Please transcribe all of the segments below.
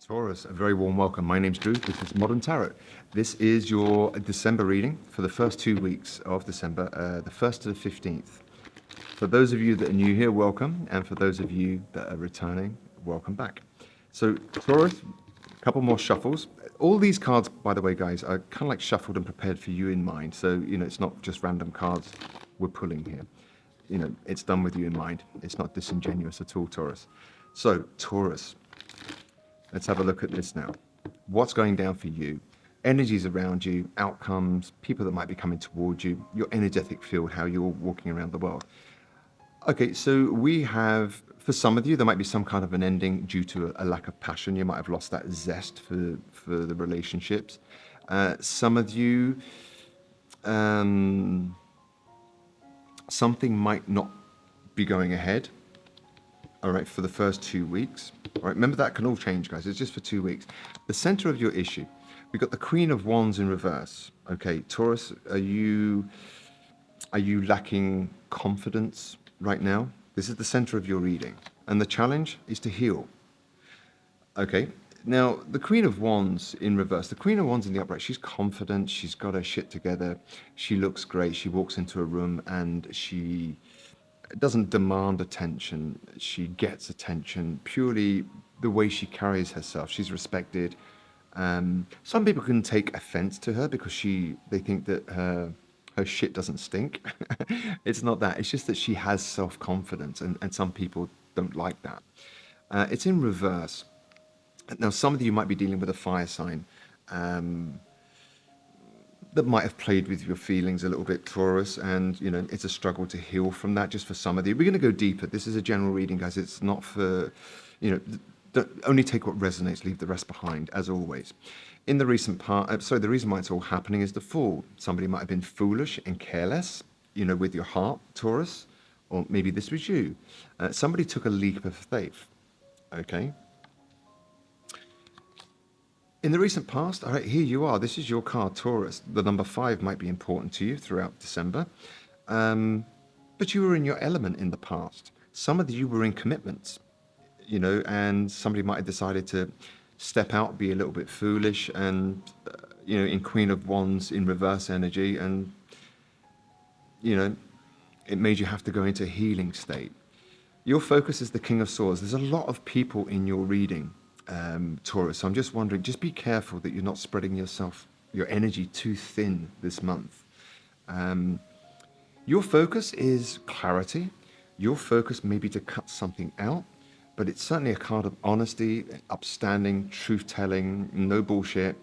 Taurus, a very warm welcome. My name's Drew. This is Modern Tarot. This is your December reading for the first 2 weeks of December, the 1st to the 15th. For those of you that are new here, welcome. And for those of you that are returning, welcome back. So, Taurus, a couple more shuffles. All these cards, by the way, guys, are kind of like shuffled and prepared for you in mind. So, it's not just random cards we're pulling here. It's done with you in mind. It's not disingenuous at all, Taurus. So, Taurus. Let's have a look at this now. What's going down for you? Energies around you, outcomes, people that might be coming towards you, your energetic field, how you're walking around the world. Okay, so we have, for some of you, there might be some kind of an ending due to a lack of passion. You might have lost that zest for the relationships. Some of you, something might not be going ahead. All right, for the first 2 weeks. All right, remember that can all change, guys. It's just for 2 weeks. The center of your issue, we've got the Queen of Wands in reverse. Okay, Taurus, are you lacking confidence right now? This is the center of your reading. And the challenge is to heal. Okay, now the Queen of Wands in reverse, the Queen of Wands in the upright, she's confident, she's got her shit together, she looks great, she walks into a room and she doesn't demand attention, she gets attention purely the way she carries herself. She's respected. Some people can take offense to her because they think that her shit doesn't stink. It's not that, it's just that she has self-confidence, and some people don't like that. It's in reverse. Now, some of you might be dealing with a fire sign that might have played with your feelings a little bit, Taurus, and it's a struggle to heal from that. Just for some of you, we're going to go deeper. This is a general reading, guys. It's not for, only take what resonates, leave the rest behind, as always. In the recent the reason why it's all happening is the Fool. Somebody might have been foolish and careless, with your heart, Taurus, or maybe this was you. Somebody took a leap of faith. Okay. In the recent past, all right, here you are. This is your card, Taurus. The number 5 might be important to you throughout December. But you were in your element in the past. Some of you were in commitments, and somebody might have decided to step out, be a little bit foolish, and, in Queen of Wands in reverse energy, and, it made you have to go into a healing state. Your focus is the King of Swords. There's a lot of people in your reading, Taurus. So I'm just wondering, just be careful that you're not spreading your energy too thin this month. Your focus is clarity. Your focus may be to cut something out, but it's certainly a card of honesty, upstanding, truth-telling, no bullshit,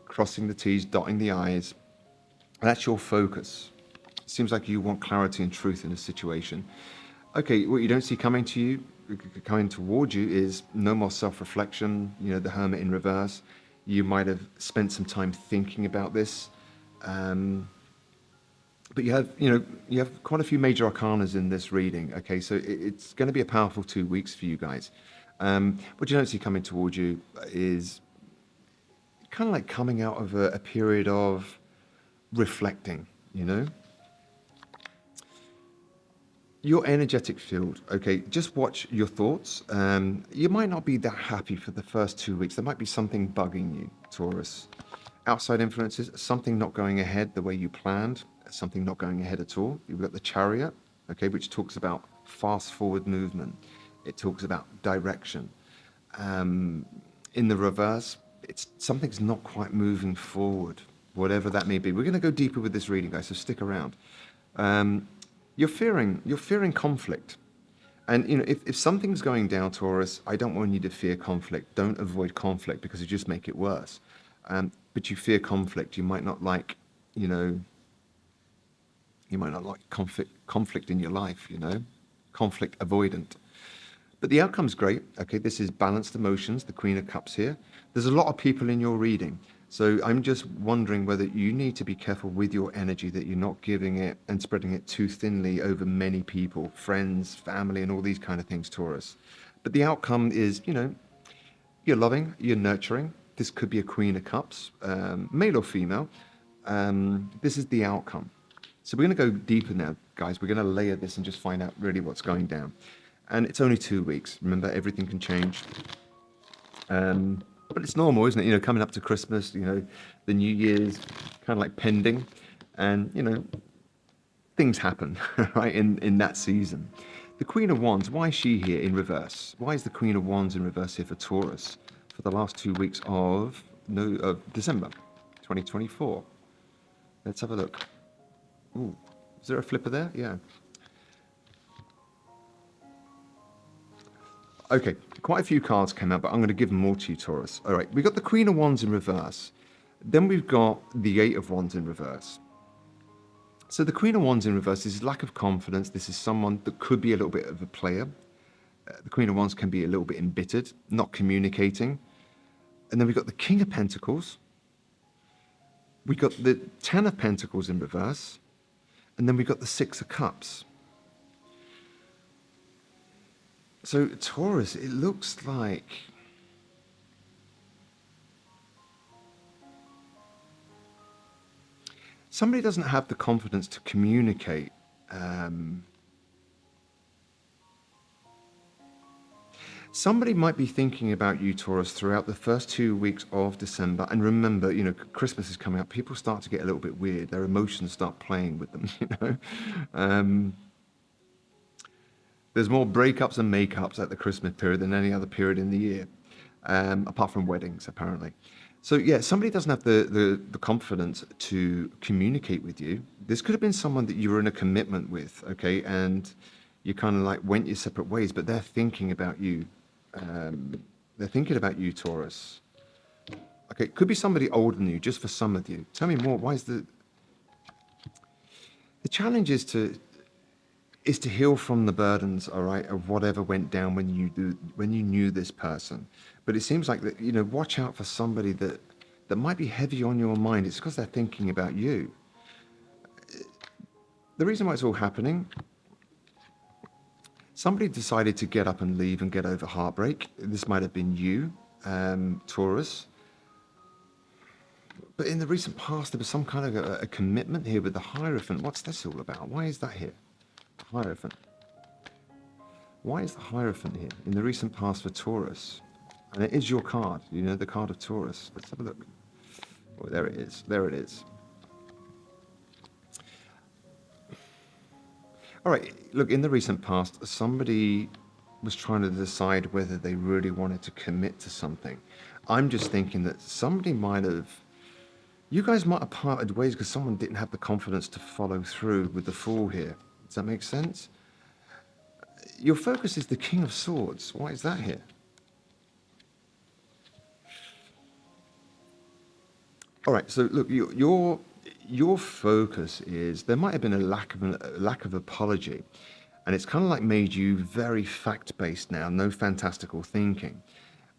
crossing the T's, dotting the I's. That's your focus. Seems like you want clarity and truth in a situation. Okay, what you don't see coming towards you is no more self-reflection, the Hermit in reverse. You might have spent some time thinking about this. But you have quite a few major arcanas in this reading. Okay, so it's going to be a powerful 2 weeks for you guys. What you don't see coming towards you is kind of like coming out of a period of reflecting, Your energetic field, okay, just watch your thoughts. You might not be that happy for the first 2 weeks. There might be something bugging you, Taurus. Outside influences, something not going ahead the way you planned, something not going ahead at all. You've got the Chariot, okay, which talks about fast forward movement. It talks about direction. In the reverse, something's not quite moving forward, whatever that may be. We're going to go deeper with this reading, guys, so stick around. You're fearing conflict. And, if something's going down, Taurus, I don't want you to fear conflict. Don't avoid conflict because you just make it worse. But you fear conflict. You might not like, conflict in your life, conflict avoidant. But the outcome's great. Okay, this is balanced emotions, the Queen of Cups here. There's a lot of people in your reading. So I'm just wondering whether you need to be careful with your energy, that you're not giving it and spreading it too thinly over many people, friends, family, and all these kind of things, Taurus. But the outcome is, you're loving, you're nurturing. This could be a Queen of Cups, male or female. This is the outcome. So we're going to go deeper now, guys. We're going to layer this and just find out really what's going down. And it's only 2 weeks. Remember, everything can change. But it's normal, isn't it? You know, coming up to Christmas, you know, the New Year's kind of like pending, and you know, things happen, right? In that season, the Queen of Wands. Why is she here in reverse? Why is the Queen of Wands in reverse here for Taurus for the last 2 weeks of December, 2024? Let's have a look. Ooh, is there a flipper there? Yeah. Okay, quite a few cards came out, but I'm going to give them more to you, Taurus. All right, we've got the Queen of Wands in reverse. Then we've got the Eight of Wands in reverse. So the Queen of Wands in reverse is lack of confidence. This is someone that could be a little bit of a player. The Queen of Wands can be a little bit embittered, not communicating. And then we've got the King of Pentacles. We've got the Ten of Pentacles in reverse. And then we've got the Six of Cups. So Taurus, it looks like somebody doesn't have the confidence to communicate. Somebody might be thinking about you, Taurus, throughout the first 2 weeks of December. And remember, you know, Christmas is coming up. People start to get a little bit weird. Their emotions start playing with them, you know. There's more breakups and makeups at the Christmas period than any other period in the year, apart from weddings, apparently. So yeah, somebody doesn't have the confidence to communicate with you. This could have been someone that you were in a commitment with, okay, and you kind of like went your separate ways, but they're thinking about you. They're thinking about you, Taurus. Okay, it could be somebody older than you, just for some of you. Tell me more. Why is the challenge is to heal from the burdens, all right, of whatever went down when you knew this person. But it seems like that, you know, watch out for somebody that might be heavy on your mind. It's because they're thinking about you. The reason why it's all happening, somebody decided to get up and leave and get over heartbreak. This might have been you, Taurus. But in the recent past, there was some kind of a commitment here with the Hierophant. What's this all about? Why is that here? Hierophant. Why is the Hierophant here in the recent past for Taurus? And it is your card, you know, the card of Taurus. Let's have a look. Oh, there it is. There it is. All right, look, in the recent past, somebody was trying to decide whether they really wanted to commit to something. I'm just thinking that somebody might have, you guys might have parted ways because someone didn't have the confidence to follow through with the Fool here. Does that make sense? Your focus is the King of Swords. Why is that here? All right, so look, your focus is, there might have been a lack of apology, and it's kind of like made you very fact-based now, no fantastical thinking.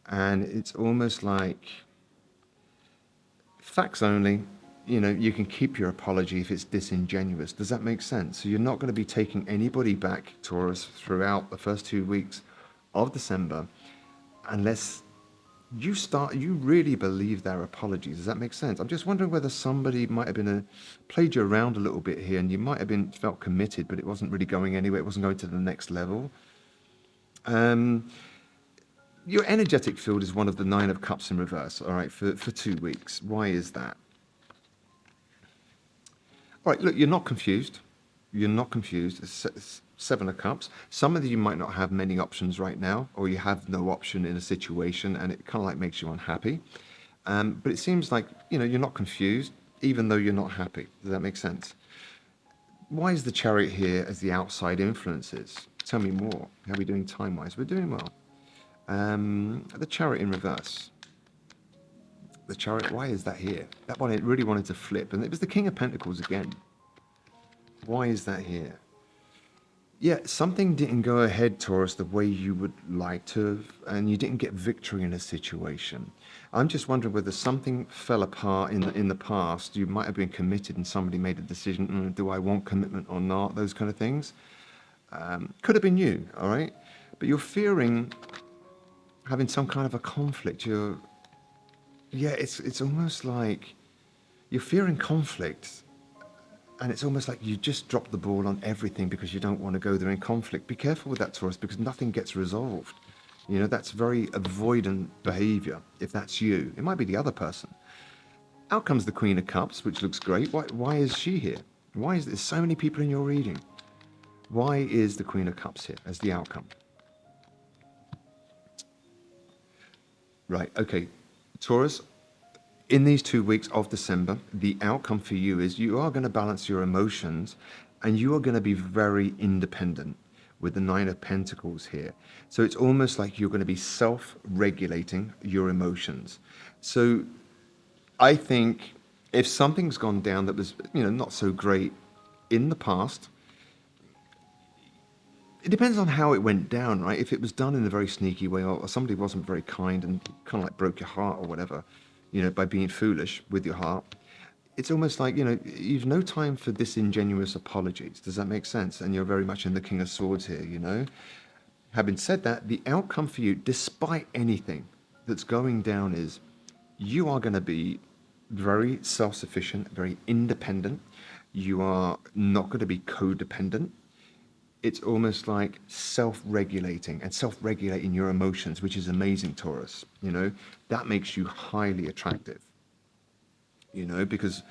And it's almost like facts only. You know, you can keep your apology if it's disingenuous. Does that make sense? So you're not going to be taking anybody back, Taurus, throughout the first 2 weeks of December, unless you really believe their apologies. Does that make sense? I'm just wondering whether somebody might have been played you around a little bit here, and you might have felt committed, but it wasn't really going anywhere. It wasn't going to the next level. Your energetic field is one of the Nine of Cups in reverse, all right, for 2 weeks. Why is that? All right, look, you're not confused. You're not confused. It's Seven of Cups. Some of you might not have many options right now, or you have no option in a situation, and it kind of like makes you unhappy. But it seems like, you know, you're not confused, even though you're not happy. Does that make sense? Why is the Chariot here as the outside influences? Tell me more. How are we doing time-wise? We're doing well. The Chariot in reverse. The Chariot, why is that here? That one, it really wanted to flip. And it was the King of Pentacles again. Why is that here? Yeah, something didn't go ahead, Taurus, the way you would like to have, and you didn't get victory in a situation. I'm just wondering whether something fell apart in the past. You might have been committed and somebody made a decision, do I want commitment or not? Those kind of things. Could have been you, all right? But you're fearing having some kind of a conflict. It's almost like you're fearing conflict. And it's almost like you just dropped the ball on everything because you don't want to go there in conflict. Be careful with that, Taurus, because nothing gets resolved. You know, that's very avoidant behavior. If that's you, it might be the other person. Out comes the Queen of Cups, which looks great. Why is she here? Why is there so many people in your reading? Why is the Queen of Cups here as the outcome? Right, okay. Taurus, in these 2 weeks of December, the outcome for you is you are going to balance your emotions and you are going to be very independent with the Nine of Pentacles here. So it's almost like you're going to be self-regulating your emotions. So I think if something's gone down that was, not so great in the past, it depends on how it went down, right? If it was done in a very sneaky way or somebody wasn't very kind and kind of like broke your heart or whatever, by being foolish with your heart, it's almost like, you've no time for disingenuous apologies. Does that make sense? And you're very much in the King of Swords here, Having said that, the outcome for you, despite anything that's going down, is you are going to be very self-sufficient, very independent. You are not going to be codependent. It's almost like self-regulating and self-regulating your emotions, which is amazing, Taurus. That makes you highly attractive. Because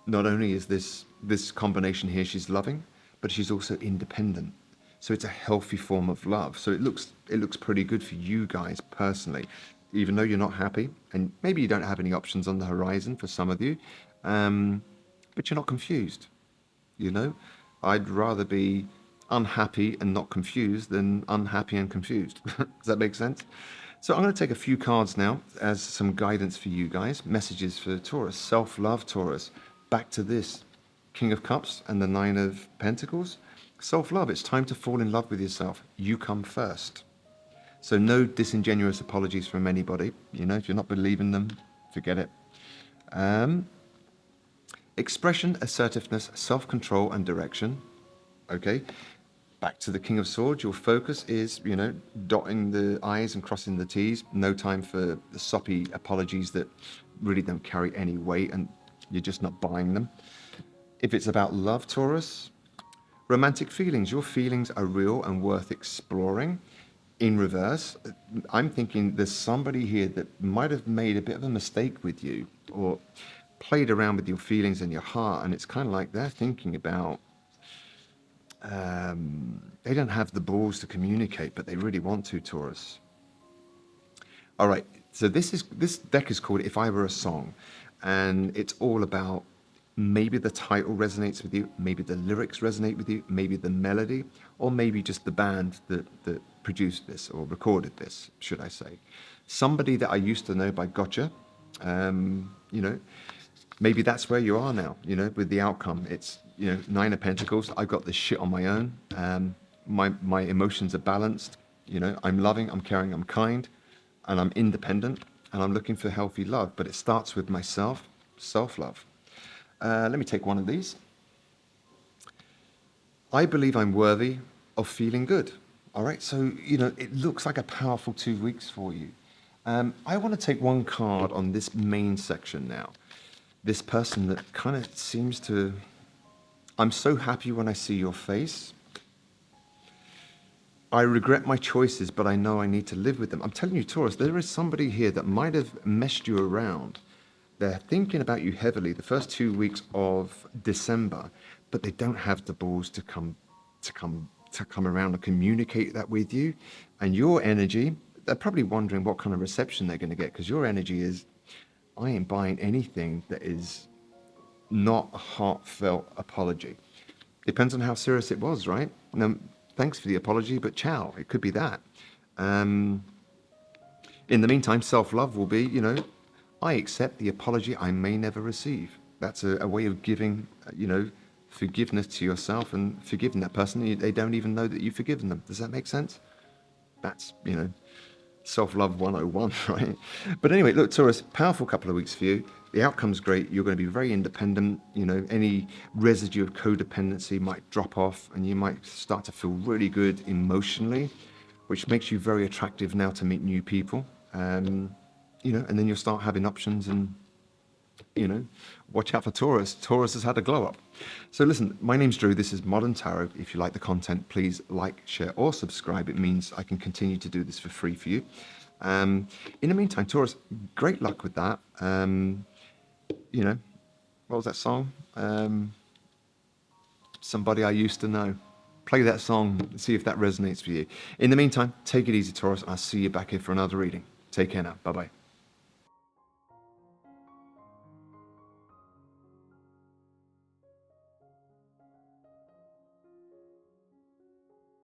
not only is this combination here, she's loving, but she's also independent. So it's a healthy form of love. So it looks pretty good for you guys personally, even though you're not happy, and maybe you don't have any options on the horizon for some of you, but you're not confused. I'd rather be unhappy and not confused than unhappy and confused. Does that make sense? So I'm going to take a few cards now as some guidance for you guys. Messages for Taurus. Self-love, Taurus. Back to this. King of Cups and the Nine of Pentacles. Self-love. It's time to fall in love with yourself. You come first. So no disingenuous apologies from anybody. If you're not believing them, forget it. Expression, assertiveness, self-control and direction. Okay. Back to the King of Swords. Your focus is, dotting the I's and crossing the T's. No time for the soppy apologies that really don't carry any weight and you're just not buying them. If it's about love, Taurus, romantic feelings. Your feelings are real and worth exploring. In reverse, I'm thinking there's somebody here that might have made a bit of a mistake with you or played around with your feelings and your heart, and it's kind of like they're thinking about they don't have the balls to communicate, but they really want to, Taurus. All right, so this deck is called If I Were a Song, and it's all about maybe the title resonates with you, maybe the lyrics resonate with you, maybe the melody, or maybe just the band that produced this or recorded this, should I say. Somebody that I used to know by gotcha, maybe that's where you are now, with the outcome. It's, Nine of Pentacles. I've got this shit on my own. My emotions are balanced. I'm loving, I'm caring, I'm kind, and I'm independent, and I'm looking for healthy love. But it starts with myself, self-love. Let me take one of these. I believe I'm worthy of feeling good. All right, so, it looks like a powerful 2 weeks for you. I want to take one card on this main section now. This person that kind of seems to... I'm so happy when I see your face. I regret my choices, but I know I need to live with them. I'm telling you, Taurus, there is somebody here that might have messed you around. They're thinking about you heavily the first 2 weeks of December, but they don't have the balls to come around and communicate that with you. And your energy, they're probably wondering what kind of reception they're going to get, because your energy is, I ain't buying anything that is not a heartfelt apology. Depends on how serious it was, right? Now, thanks for the apology, but ciao, it could be that. In the meantime, self-love will be, I accept the apology I may never receive. That's a way of giving, forgiveness to yourself and forgiving that person. They don't even know that you've forgiven them. Does that make sense? That's, self-love 101, right? But anyway, look, Taurus, powerful couple of weeks for you. The outcome's great. You're going to be very independent. Any residue of codependency might drop off and you might start to feel really good emotionally, which makes you very attractive now to meet new people. And then you'll start having options and you know, watch out for Taurus. Taurus has had a glow up. So listen, my name's Drew. This is Modern Tarot. If you like the content, please like, share, or subscribe. It means I can continue to do this for free for you. In the meantime, Taurus, great luck with that. You know, what was that song? Somebody I used to know. Play that song, see if that resonates with you. In the meantime, take it easy, Taurus. I'll see you back here for another reading. Take care now. Bye-bye.